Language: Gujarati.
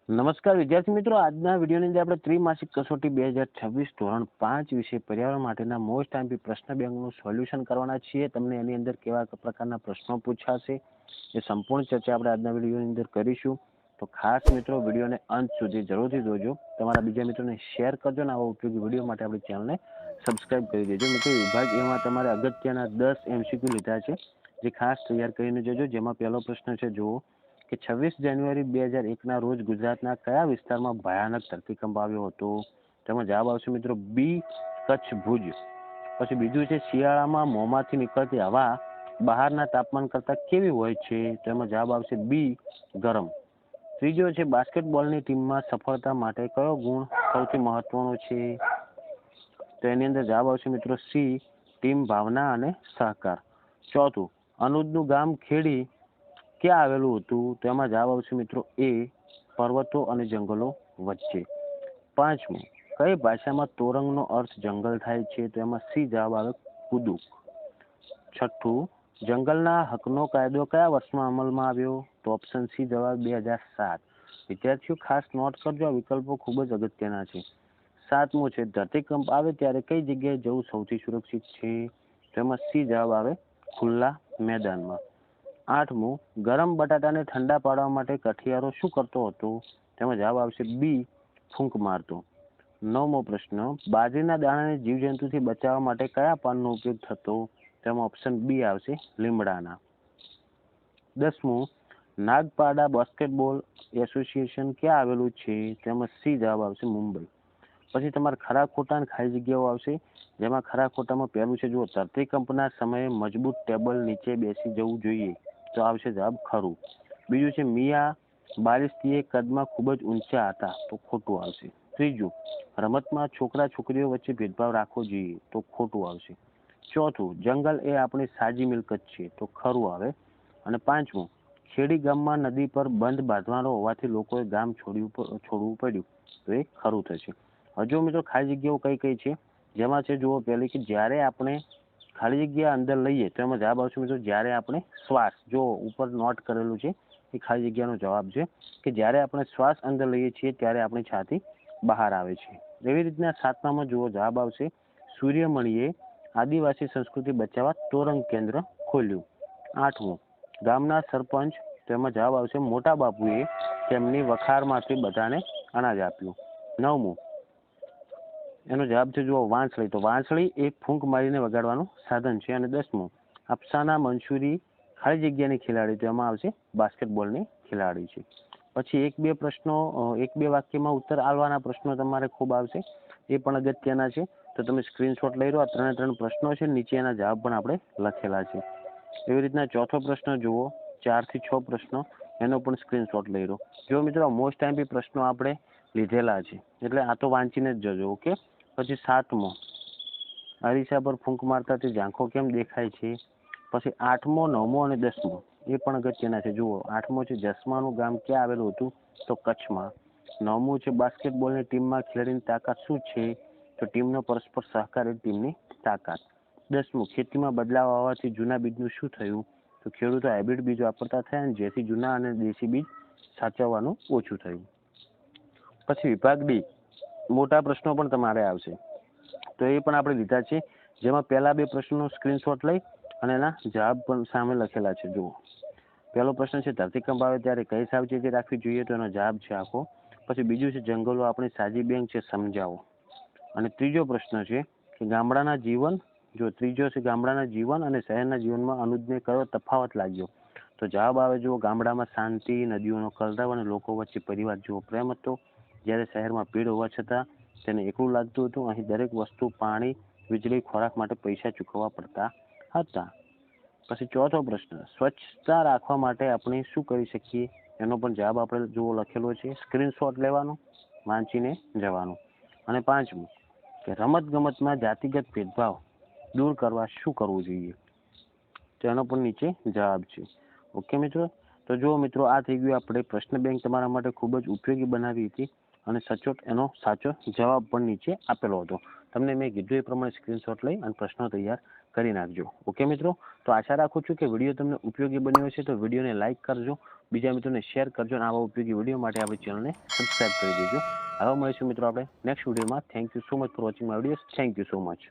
નમસ્કાર વિદ્યાર્થી મિત્રો, આજના વિડીયોની અંદર આપણે ત્રિમાસિક કસોટી 2026 ધોરણ 5 વિશે પર્યાવરણ માટેના મોસ્ટ આઈએમપી પ્રશ્ન બેંકનું સોલ્યુશન કરવાના છીએ। તમને એની અંદર કેવા પ્રકારના પ્રશ્નો પૂછાશે એ સંપૂર્ણ ચર્ચા આપણે આજના વિડીયોની અંદર કરીશું। તો ખાસ મિત્રો વિડીયોને અંત સુધી જરૂરથી જોજો, તમારા બીજા મિત્રોને શેર કરજો અને આવા ઉપયોગી વિડીયો માટે આપણી ચેનલને સબસ્ક્રાઇબ કરી દેજો। મિત્રો વિભાગ એમાં તમારે અગત્યના 10 MCQ લીધા છે જે ખાસ તૈયાર કરીને જોજો। જેમાં પહેલો પ્રશ્ન છે, જુઓ કે 26 જાન્યુઆરી 2001ના રોજ ગુજરાતના કયા વિસ્તારમાં ભયાનક ધરતીકંપ આવ્યો હતો? તેમાં જવાબ આવશે મિત્રો બી, કચ્છ ભુજ। પછી બીજું છે, શિયાળામાં મોંમાંથી નીકળતી હવા બહારના તાપમાન કરતાં કેવી હોય છે? તેમાં જવાબ આવશે બી, ગરમ। ત્રીજો છે, બાસ્કેટબોલની ટીમમાં સફળતા માટે કયો ગુણ સૌથી મહત્વનો છે? તો એની અંદર જવાબ આવશે મિત્રો સી, ટીમ ભાવના અને સહકાર। ચોથું, અનુજનું ગામ ખેડી ક્યાં આવેલું હતું? તેમાં જવાબ આવશે મિત્રો એ, પર્વતો અને જંગલો વચ્ચે। પાંચમું, કઈ ભાષામાં તોરંગનો અર્થ જંગલ થાય છે? તો એમાં સી જવાબ આવે, કુદુક। છઠ્ઠું, જંગલના હકનો કાયદો કયા વર્ષમાં અમલમાં આવ્યો? તો ઓપ્શન સી જવાબ 2007। વિદ્યાર્થીઓ ખાસ નોટ કરજો, આ વિકલ્પો ખૂબ જ અગત્યના છે। સાતમું છે, ધરતીકંપ આવે ત્યારે કઈ જગ્યાએ જવું સૌથી સુરક્ષિત છે? તેમાં સી જવાબ આવે, ખુલ્લા મેદાનમાં। આઠમું, ગરમ બટાટાને ઠંડા પાડવા માટે કઠિયારો શું કરતો હતો? તેમાં જવાબ આવશે બી, ફૂંક મારતો। નવમો પ્રશ્ન, બાજરીના દાણાને જીવજંતુથી બચાવવા માટે કયા પાનનો ઉપયોગ થતો? તેમાં ઓપ્શન બી આવશે, લીમડાના। 10મું, નાગપાડા બાસ્કેટબોલ એસોસિએશન ક્યાં આવેલું છે? તેમાં સી જવાબ આવશે, મુંબઈ। પછી તમારે ખરા ખોટા અને ખાલી જગ્યાઓ આવશે, જેમાં ખરા ખોટામાં પહેલું છે, જુઓ ધરતીકંપના સમયે મજબૂત ટેબલ નીચે બેસી જવું જોઈએ, તો આવશે જવાબ ખરું। બીજું છે, મિયા બારિસ્તીએ કદમાં ખૂબ જ ઊંચા હતા, તો ખોટું આવશે। ત્રીજું, રમતમાં છોકરા છોકરીઓ વચ્ચે ભેદભાવ રાખવો જોઈએ, તો ખોટું આવશે। ચોથું, જંગલ એ આપણી સાજી મિલકત છે, તો ખરું આવે। અને પાંચમું, ખેડી ગામમાં નદી પર બંધ બાંધવાનો હોવાથી લોકોએ ગામ છોડવું પડ્યું, તો એ ખરું થશે। હજુ મિત્રો ખાલી જગ્યાઓ કઈ કઈ છે, જેમાં છે જુઓ પહેલી કે જ્યારે આપણે ખાલી જગ્યા અંદર લઈએ તો એમાં જવાબ આવશે મિત્રો જ્યારે આપણે શ્વાસ, જો ઉપર નોટ કરેલું છે એ ખાલી જગ્યાનો જવાબ છે કે જ્યારે આપણે શ્વાસ અંદર લઈએ છીએ ત્યારે આપણી છાતી બહાર આવે છે। એવી રીતના સાતમામાં જુઓ જવાબ આવશે, સૂર્યમણીએ આદિવાસી સંસ્કૃતિ બચાવવા તોરંગ કેન્દ્ર ખોલ્યું। આઠમું, ગામના સરપંચ, તેમાં જવાબ આવશે મોટા બાપુએ તેમની વખારમાંથી બધાને અનાજ આપ્યું। નવમું, એનો જવાબ છે જુઓ વાંસળી, તો વાંસળી એ ફૂંક મારીને વગાડવાનું સાધન છે। અને 10મું, અફસાના મંસૂરી ખાલી જગ્યાની ખેલાડી, તેમાં આવશે બાસ્કેટબોલની ખેલાડી છે। પછી એક બે વાક્યમાં ઉત્તર આવવાના પ્રશ્નો તમારે ખૂબ આવશે, એ પણ અગત્યના છે, તો તમે સ્ક્રીનશોટ લઈ લો। આ ત્રણ પ્રશ્નો છે, નીચે એના જવાબ પણ આપણે લખેલા છે। એવી રીતના ચોથો પ્રશ્ન જુઓ, 4 થી 6 પ્રશ્નો, એનો પણ સ્ક્રીનશોટ લઈ લો। જો મિત્રો મોસ્ટ આઈએમપી પ્રશ્નો આપણે લીધેલા છે, એટલે આ તો વાંચીને જ જજો, ઓકે। પછી 7મો, અરીસા પર ફૂંક મારતા તે ઝાંખો કેમ દેખાય છે? પછી 8મો, 9મો અને 10મો, એ પણ અગત્યના છે। જુઓ 8મો છે, જસમાનું ગામ ક્યાં આવેલું હતું? તો કચ્છમાં। 9મું છે, બાસ્કેટબોલની ટીમમાં ખેલાડીની તાકાત શું છે? તો ટીમનો પરસ્પર સહકાર એ ટીમની તાકાત। 10મું, ખેતીમાં બદલાવ આવવાથી જૂના બીજનું શું થયું? તો ખેડૂતો હાઇબ્રિડ બીજ વાપરતા થયા અને જેથી જૂના અને દેશી બીજ સાચવવાનું ઓછું થયું। પછી વિભાગ ડી, મોટા પ્રશ્નો પણ તમારે આવશે, તો એ પણ આપણે લીધા છે, જેમાં પહેલા બે પ્રશ્નોનો સ્ક્રીનશોટ લઈ અને એના જવાબ પણ સામે લખેલા છે। જુઓ પહેલો પ્રશ્ન છે, ધરતીકંપ આવે ત્યારે કઈ સાવચેતી રાખવી જોઈએ? તો એનો જવાબ છે આખો। પછી બીજું છે, જંગલો આપણી સાજી બેંક છે, સમજાવો। અને ત્રીજો પ્રશ્ન છે કે ગામડાના જીવન અને શહેરના જીવનમાં અનુજને કયો તફાવત લાગ્યો? તો જવાબ આવે જુઓ, ગામડામાં શાંતિ, નદીઓનો કલરવ અને લોકો વચ્ચે પરિવાર જેવો પ્રેમ હતો, જ્યારે શહેરમાં ભીડ હોવા છતાં તેને એકલું લાગતું હતું। અહીં દરેક વસ્તુ, પાણી, વીજળી, ખોરાક માટે પૈસા ચૂકવવા પડતા હતા। પછી ચોથો પ્રશ્ન, સ્વચ્છતા રાખવા માટે આપણે શું કરી શકીએ? એનો પણ જવાબ આપણે જુઓ લખેલો છે, સ્ક્રીનશોટ લેવાનો, વાંચીને જવાનું। અને 5મું કે રમત ગમતમાં જાતિગત ભેદભાવ દૂર કરવા શું કરવું જોઈએ? તો એનો પણ નીચે જવાબ છે, ઓકે મિત્રો। તો જુઓ મિત્રો, આ થઈ ગયું આપણે પ્રશ્ન બેંક તમારા માટે ખૂબ જ ઉપયોગી બનાવી હતી, અને સચોટ એનો સાચો જવાબ પણ નીચે આપેલો હતો. તમને મેં કીધું એ પ્રમાણે સ્ક્રીનશોટ લઈ અને પ્રશ્નો તૈયાર કરી નાખજો. ઓકે મિત્રો, તો આશા રાખું છું કે વિડીયો તમને ઉપયોગી બન્યો હશે. તો વિડીયોને લાઇક કરજો, બીજા મિત્રોને શેર કરજો અને આવા ઉપયોગી વિડીયો માટે આપણી ચેનલને સબસ્ક્રાઇબ કરી દેજો. હવે મળીશું મિત્રો આપણે નેક્સ્ટ વિડીયોમાં. Thank you so much for watching my videos. Thank you so much.